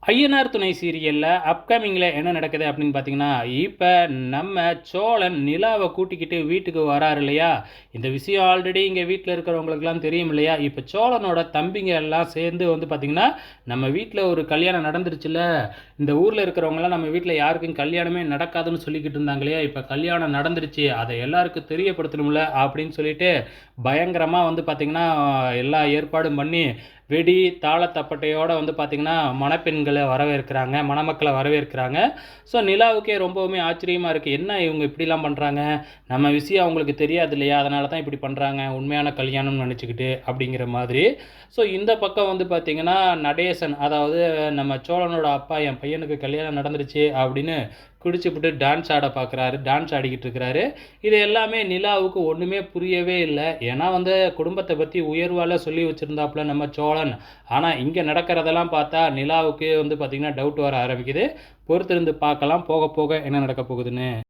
ஐயனார் துணை சீரியல்ல அப்கமிங்கில என்ன நடக்குது அப்படின்னு பார்த்தீங்கன்னா, இப்ப நம்ம சோழன் நிலாவ கூட்டிக்கிட்டு வீட்டுக்கு வராரு இல்லையா? இந்த விஷயம் ஆல்ரெடி இங்க வீட்ல இருக்கிறவங்களுக்கெல்லாம் தெரியும் இல்லையா? இப்ப சோழனோட தம்பிங்க எல்லாம் சேர்ந்து வந்து பார்த்தீங்கன்னா, நம்ம வீட்ல ஒரு கல்யாணம் நடந்துருச்சுல்ல, இந்த ஊர்ல இருக்கிறவங்கலாம் நம்ம வீட்ல யாருக்கும் கல்யாணமே நடக்காதுன்னு சொல்லிக்கிட்டு இருந்தாங்க இல்லையா? இப்ப கல்யாணம் நடந்துருச்சு. அத எல்லாருக்கும் தெரியப்படுத்தணும்ல அப்படின்னு சொல்லிட்டு, பயங்கரமா வந்து பார்த்தீங்கன்னா, எல்லா ஏற்பாடும் பண்ணி வெடி, தாளத்தப்பட்டையோட வந்து பார்த்தீங்கன்னா, மணப்பெண்கள வரவேற்கிறாங்க. மணமக்கள வரவேற்கிறாங்க. ஸோ நிலாவுக்கே ரொம்பவுமே ஆச்சரியமா இருக்கு. என்ன இவங்க இப்படிலாம் பண்றாங்க? நம்ம விஷயம் அவங்களுக்கு தெரியாது இல்லையா? அதனால தான் இப்படி பண்றாங்க. உண்மையான கல்யாணம்னு நெனச்சுக்கிட்டு அப்படிங்கிற மாதிரி. ஸோ இந்த பக்கம் வந்து பார்த்தீங்கன்னா, நடேசன் அதாவது நம்ம சோழனோட அப்பா, என் பையனுக்கு கல்யாணம் நடந்துருச்சு அப்படின்னு குடிச்சுப்புட்டு டான்ஸ் ஆட பார்க்குறாரு. டான்ஸ் ஆடிக்கிட்டு இருக்கிறாரு. இது எல்லாமே நிலாவுக்கு ஒண்ணுமே புரியவே இல்ல. ஏன்னா வந்து குடும்பத்த பத்தி உயர்வால சொல்லி வச்சிருந்தாப்புல நம்ம சோழன். ஆனா இங்க நடக்கிறதெல்லாம் பார்த்தா நிலாவுக்கு வந்து பார்த்தீங்கன்னா, டவுட் வர ஆரம்பிக்குது. பொறுத்திருந்து பார்க்கலாம் போக போக என்ன நடக்க போகுதுன்னு.